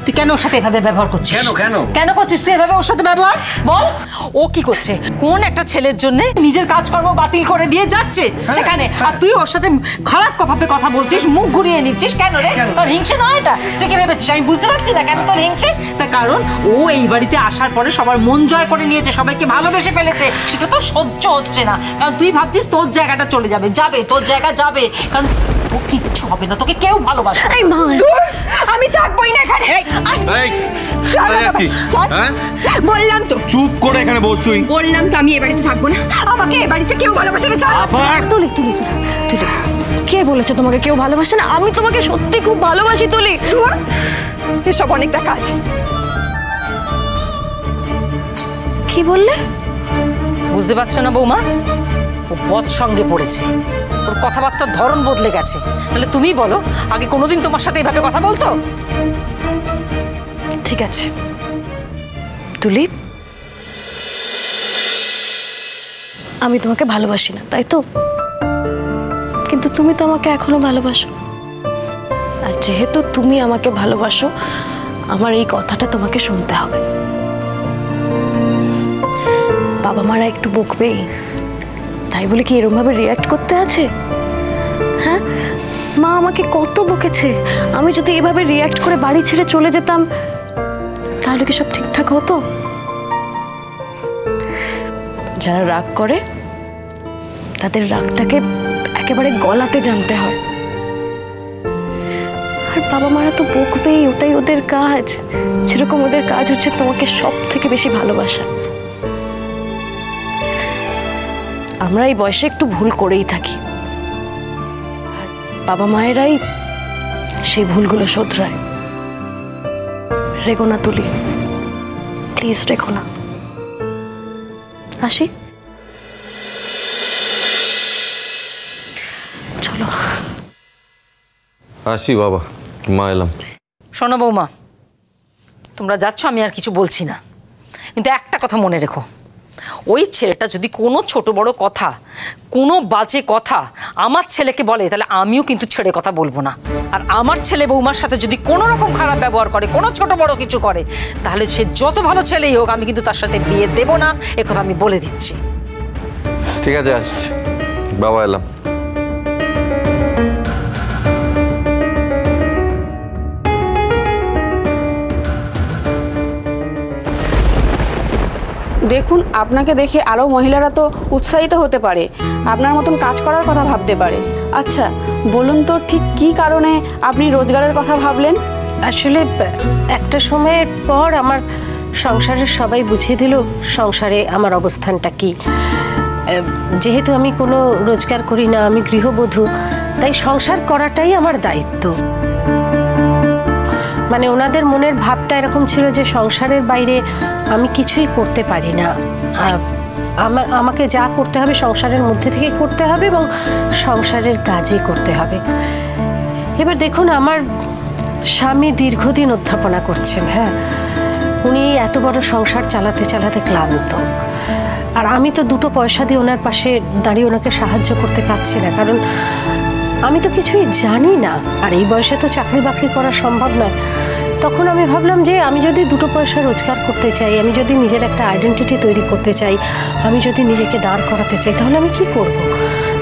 তুই কেন ওর সাথে এভাবে ব্যবহার করছিস? কেন কেন কেন করছিস তুই এভাবে ওর সাথে ব্যবহার? বল, ও কি করছে? কোন একটা ছেলের জন্য নিজের কাজকর্ম বাতিল করে দিয়ে যাচ্ছে সেখানে, আর তুই ওর সাথে খারাপ ভাবে কথা বলছিস, মুখ ঘুরিয়ে নিচ্ছিস কেন রে? তোর হিংসে নয় এটা? তুই কি ভেবেছিস আমি বুঝতে পারছি না কেন তোর হিংসে? তার কারণ ও এই বাড়িতে আসার পরে সবার মন জয় করে নিয়েছে, সবাইকে ভালোবেসে ফেলেছে, সেটা তো সহ্য হচ্ছে না। কারণ তুই ভাবছিস তোর জায়গাটা চলে যাবে, তোর জায়গা যাবে, কারণ তোর কিচ্ছু হবে না, তোকে কেউ ভালোবাসে। আমি থাকবোই না এখানে। বললাম তো চুপ করে এখানে বস। তুই বললাম তো আমি এ বাড়িতে থাকবো না, আমাকে এ বাড়িতে কেউ ভালোবাসে না। তুলি তুলি তুলি, কে বলেছে তোমাকে কেউ ভালোবাসে না? আমি তোমাকে সত্যি খুব ভালোবাসি তুলি। এসব অনেকটা কাজ। কি বললে? বুঝতে পারছো না বৌমা? ও বদ সঙ্গে পড়েছে, ওর কথাবার্তার ধরন বদলে গেছে। তাহলে তুমি বলো, আগে কোনোদিন তোমার সাথে এভাবে কথা বলতো? ঠিক আছে তুলি, আমি তোমাকে ভালোবাসি না তাই তো, কিন্তু তুমি তো আমাকে এখনো ভালোবাসো। আর যেহেতু তুমি আমাকে ভালোবাসো, আমার এই কথাটা তোমাকে শুনতে হবে। বাবা মারা একটু বকবেই, তাই বলে কি এরকম ভাবে রিয়াক্ট করতে আছে? হ্যাঁ, মা আমাকে কত বকেছে, আমি যদি এভাবে রিয়াক্ট করে বাড়ি ছেড়ে চলে যেতাম তাহলে কি সব ঠিকঠাক হতো? যারা রাগ করে তাদের রাগটাকে একেবারে গলাতে জানতে হয়। আর বাবা মারা তো বকবেই, ওটাই ওদের কাজ। সেরকম ওদের কাজ হচ্ছে তোমাকে সব থেকে বেশি ভালোবাসা। আমরা এই বয়সে একটু ভুল করেই থাকি, আর বাবা মায়েরাই সেই ভুলগুলো শোধরায়। রেগো না তুলি, প্লিজ রেগো না। আসি, চলো আসি বাবা, মা এলাম। শোনো বৌমা, তোমরা যাচ্ছ, আমি আর কিছু বলছি না, কিন্তু একটা কথা মনে রেখো, ওই ছেলেটা যদি কোনো ছোট বড় কথা, কোনো বাজে কথা আমার ছেলেকে বলে, তাহলে আমিও কিন্তু ছেড়ে কথা বলবো না। আর আমার ছেলে বৌমার সাথে যদি কোনো রকম খারাপ ব্যবহার করে, কোনো ছোট বড় কিছু করে, তাহলে সে যত ভালো ছেলেই হোক, আমি কিন্তু তার সাথে বিয়ে দেব না, একথা আমি বলে দিচ্ছি। ঠিক আছে, আসছি বাবা, এলাম। দেখুন, আপনাকে দেখে আরও মহিলারা তো উৎসাহিত হতে পারে, আপনার মতন কাজ করার কথা ভাবতে পারে। আচ্ছা বলুন তো, ঠিক কী কারণে আপনি রোজগারের কথা ভাবলেন? আসলে একটা সময়ের পর আমার সংসারের সবাই বুঝিয়ে দিল সংসারে আমার অবস্থানটা কি। যেহেতু আমি কোনো রোজগার করি না, আমি গৃহবধূ, তাই সংসার করাটাই আমার দায়িত্ব। মানে ওনাদের মনের ভাবটা এরকম ছিল যে সংসারের বাইরে আমি কিছুই করতে পারি না, আমাকে যা করতে হবে সংসারের মধ্যে থেকে করতে হবে এবং সংসারের কাজই করতে হবে। এবার দেখুন, আমার স্বামী দীর্ঘদিন অধ্যাপনা করছেন, হ্যাঁ, উনি এত বড় সংসার চালাতে চালাতে ক্লান্ত, আর আমি তো দুটো পয়সা দিয়ে ওনার পাশে দাঁড়িয়ে ওনাকে সাহায্য করতে পারছি না, কারণ আমি তো কিছুই জানি না, আর এই বয়সে তো চাকরি বাকরি করা সম্ভব নয়। তখন আমি ভাবলাম যে আমি যদি দুটো পয়সা রোজগার করতে চাই, আমি যদি নিজের একটা আইডেন্টিটি তৈরি করতে চাই, আমি যদি নিজেকে দাঁড় করাতে চাই, তাহলে আমি কি করব।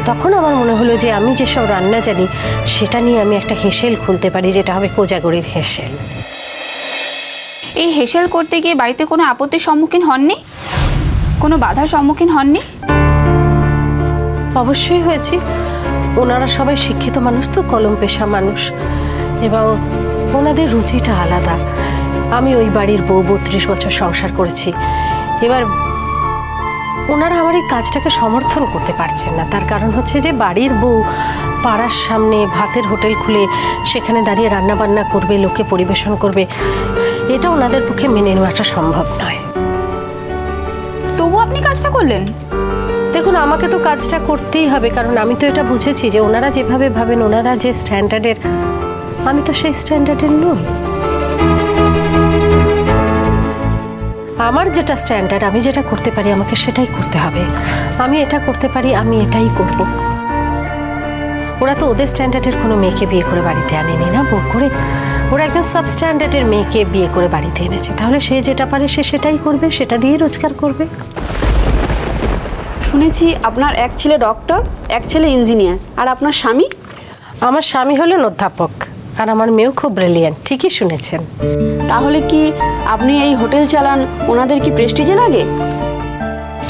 তখন আমার মনে হলো যে আমি যেসব রান্না জানি সেটা নিয়ে আমি একটা হেসেল খুলতে পারি, যেটা হবে কোজাগরির হেসেল। এই হেসেল করতে গিয়ে বাড়িতে কোনো আপত্তির সম্মুখীন হননি? কোনো বাধার সম্মুখীন হননি? অবশ্যই হয়েছি। ওনারা সবাই শিক্ষিত মানুষ, তো কলম পেশা মানুষ, এবং ওনাদের রুচিটা আলাদা। আমি ওই বাড়ির বউ, 32 বছর সংসার করেছি। এবার ওনারা আমার এই কাজটাকে সমর্থন করতে পারছেন না, তার কারণ হচ্ছে যে বাড়ির বউ পাড়ার সামনে ভাতের হোটেল খুলে সেখানে দাঁড়িয়ে রান্না বান্না করবে, লোকে পরিবেশন করবে, এটা ওনাদের পক্ষে মেনে নেওয়াটা সম্ভব নয়। তবু আপনি কাজটা করলেন? দেখুন, আমাকে তো কাজটা করতেই হবে, কারণ আমি তো এটা বুঝেছি যে ওনারা যেভাবে ভাবেন, ওনারা যে স্ট্যান্ডার্ডের, আমি তো সেই স্ট্যান্ডার্ডের নই। আমার যেটা স্ট্যান্ডার্ড, আমি যেটা করতে পারি, আমাকে সেটাই করতে হবে। আমি এটা করতে পারি, আমি এটাই করব। ওরা তো ওদের স্ট্যান্ডার্ডের কোনো মেয়েকে বিয়ে করে বাড়িতে আনেনি না বউ করে, ওরা একজন সাবস্ট্যান্ডার্ডের মেয়েকে বিয়ে করে বাড়িতে এনেছে, তাহলে সে যেটা পারে সে সেটাই করবে, সেটা দিয়ে রোজগার করবে। শুনেছি আপনার এক ছেলে ডক্টর, এক ছেলে ইঞ্জিনিয়ার, আর আপনার স্বামী? আমার স্বামী হলেন অধ্যাপক, আর আমার মেয়েও খুব ব্রিলিয়ান্ট। ঠিকই শুনেছেন। তাহলে কি আপনি এই হোটেল চালান, ওনাদের কি প্রেস্টিজে লাগে?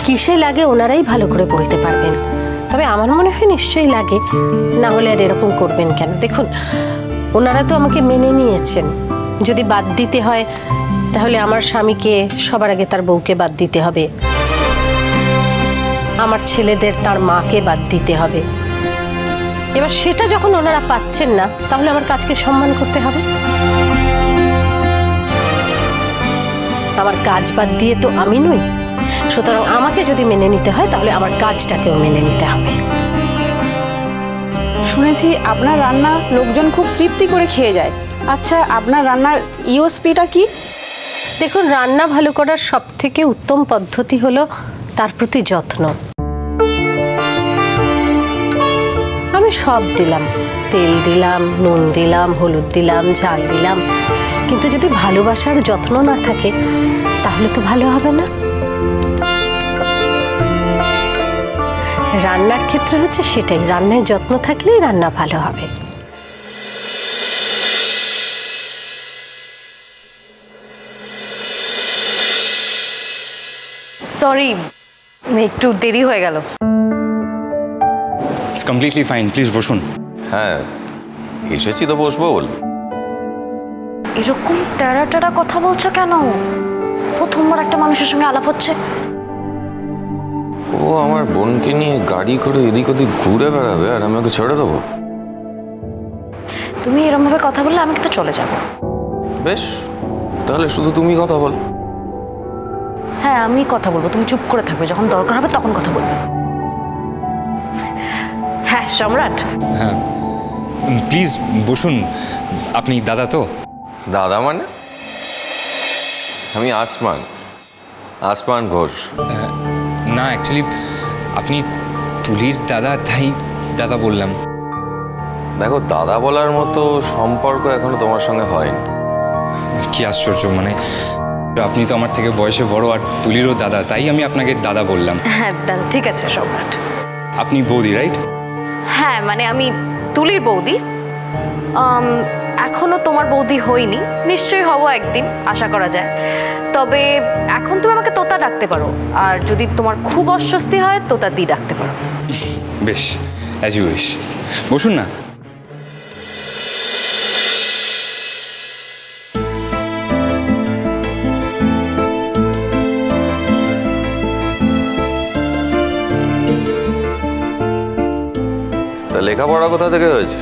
কিসে লাগে ওনারাই ভালো করে বলতে পারবেন, তবে আমার মনে হয় নিশ্চয়ই লাগে, না হলে আর এরকম করবেন কেন? দেখুন, ওনারা তো আমাকে মেনে নিয়েছেন। যদি বাদ দিতে হয় তাহলে আমার স্বামীকে সবার আগে তার বউকে বাদ দিতে হবে, আমার ছেলেদের তার মাকে বাদ দিতে হবে। এবার সেটা যখন ওনারা পাচ্ছেন না, তাহলে আমার কাজকে সম্মান করতে হবে। আমার কাজ বাদ দিয়ে তো আমি নই, সুতরাং আমাকে যদি মেনে নিতে হয় তাহলে আমার কাজটাকেও মেনে নিতে হবে। শুনেছি আপনার রান্না লোকজন খুব তৃপ্তি করে খেয়ে যায়। আচ্ছা, আপনার রান্নার ইউএসপিটা কি? দেখুন, রান্না ভালো করার সবথেকে উত্তম পদ্ধতি হলো তার প্রতি যত্ন। আমি সব দিলাম, তেল দিলাম, নুন দিলাম, হলুদ দিলাম, ঝাল দিলাম, কিন্তু যদি ভালোবাসার যত্ন না থাকে তাহলে তো ভালো হবে না। রান্নার ক্ষেত্রে হচ্ছে সেটাই, রান্নায় যত্ন থাকলেই রান্না ভালো হবে। সরি, একটু দেরি হয়ে গেল। ইটস কমপ্লিটলি ফাইন, প্লিজ বসুন। হ্যাঁ, এসেছি তো বসবো বল। এরকম টেরা টেরা কথা বলছো কেন? প্রথমবার একটা মানুষের সঙ্গে আলাপ হচ্ছে। ও আমার বোনকে নিয়ে গাড়ি করে এদিক ওদিক ঘুরে বেড়াবে আর আমি ওকে ছেড়ে দেবো? তুমি এরকম ভাবে কথা বললে আমি কিন্তু চলে যাব। বেশ, তাহলে শুধু তুমি কথা বল। হ্যাঁ, আমি কথা বলবো, তুমি চুপ করে থাকবে, যখন দরকার হবে তখন কথা বলবে। হ্যাঁ সম্রাট। হ্যাঁ, প্লিজ বসুন। আপনি দাদা তো? দাদা মানে? আমি আসমান, আসমান ঘোষ। না, অ্যাকচুয়ালি আপনি তুলির দাদা, তাই দাদা বললাম। দেখো, দাদা বলার মতো সম্পর্ক এখনো তোমার সঙ্গে হয়নি। কি আশ্চর্য, মানে আপনি তো আমার থেকে বয়সে বড়, আর তুলিরও দাদা, তাই আমি আপনাকে দাদা বললাম। হ্যাঁ ঠিক আছে সম্রাট। আপনি বৌদি, রাইট? হ্যাঁ, মানে আমি তুলির বৌদি। এখনো তোমার বৌদি হইনি, নিশ্চয়ই হব একদিন, আশা করা যায়। তবে এখন তুমি আমাকে তোতা ডাকতে পারো, আর যদি তোমার খুব অস্বস্তি হয় তোতা দি ডাকতে পারো। বেশ, অ্যাজ ইউ উইশ। বসুন না। তা লেখাপড়া কোথা থেকে হয়েছে?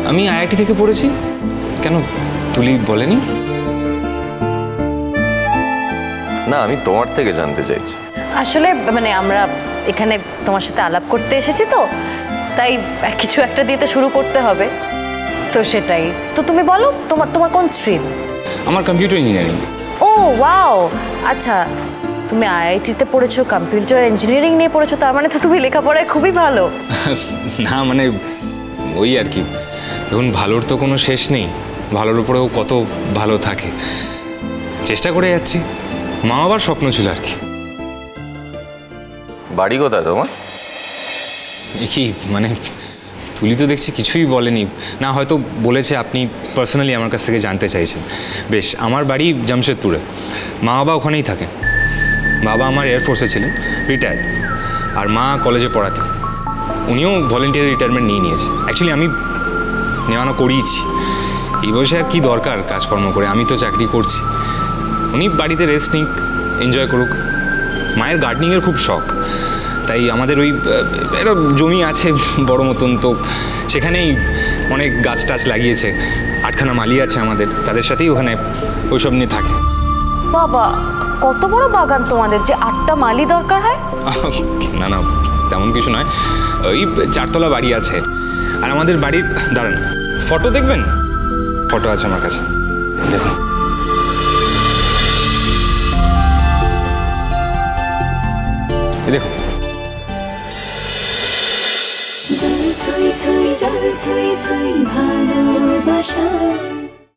আমি আইআইটি থেকে পড়েছি। কেন, তুলি বলেনি? না, আমি তোমার থেকে জানতে চাইছি। আসলে মানে আমরা এখানে তোমার সাথে আলাপ করতে এসেছি, তো তাই কিছু একটা দিয়ে তো শুরু করতে হবে, তো সেটাই। তো তুমি বলো, তোমার কোন স্ট্রিম? আমার কম্পিউটার ইঞ্জিনিয়ারিং। ও ওয়াও, আচ্ছা, তুমি আইআইটিতে পড়েছো, কম্পিউটার ইঞ্জিনিয়ারিং নিয়ে পড়েছো, তার মানে তো তুমি লেখাপড়ায় খুবই ভালো। না মানে ওই আর কি, দেখুন ভালোর তো কোনো শেষ নেই, ভালোর উপরেও কত ভালো থাকে, চেষ্টা করে যাচ্ছি। মা বাবার স্বপ্ন ছিল আর কি। বাড়ি কোথায় তোমার? কি মানে, তুলি তো দেখছি কিছুই বলেনি, না হয়তো বলেছে আপনি পার্সোনালি আমার কাছ থেকে জানতে চাইছেন। বেশ, আমার বাড়ি জামশেদপুরে, মা বাবা ওখানেই থাকেন। বাবা আমার এয়ারফোর্সে ছিলেন, রিটায়ার্ড, আর মা কলেজে পড়াতেন। উনিও ভলেন্টিয়ার রিটায়ারমেন্ট নিয়ে নিয়েছে। অ্যাকচুয়ালি আমি নেওয়ানো করিয়েছি, এই বয়সে আর কি দরকার কাজকর্ম করে, আমি তো চাকরি করছি। উনি বাড়িতে রেস্ট নিক, এনজয় করুক। মায়ের গার্ডেনিংয়ের খুব শখ, তাই আমাদের ওই একটা জমি আছে বড় মতন, তো সেখানেই অনেক গাছ টাছ লাগিয়েছে। 8খানা মালি আছে আমাদের, তাদের সাথেই ওখানে ওইসব নিয়ে থাকে। বাবা, কত বড় বাগান তোমাদের যে 8টা মালি দরকার হয়? না না, তেমন কিছু নয়, ওই 4তলা বাড়ি আছে। আর আমাদের বাড়ির, দাঁড়ান, ফটো দেখবেন? ফটো আছে আমার কাছে, দেখুন। দেখুন, জল থই থই ভালোবাসা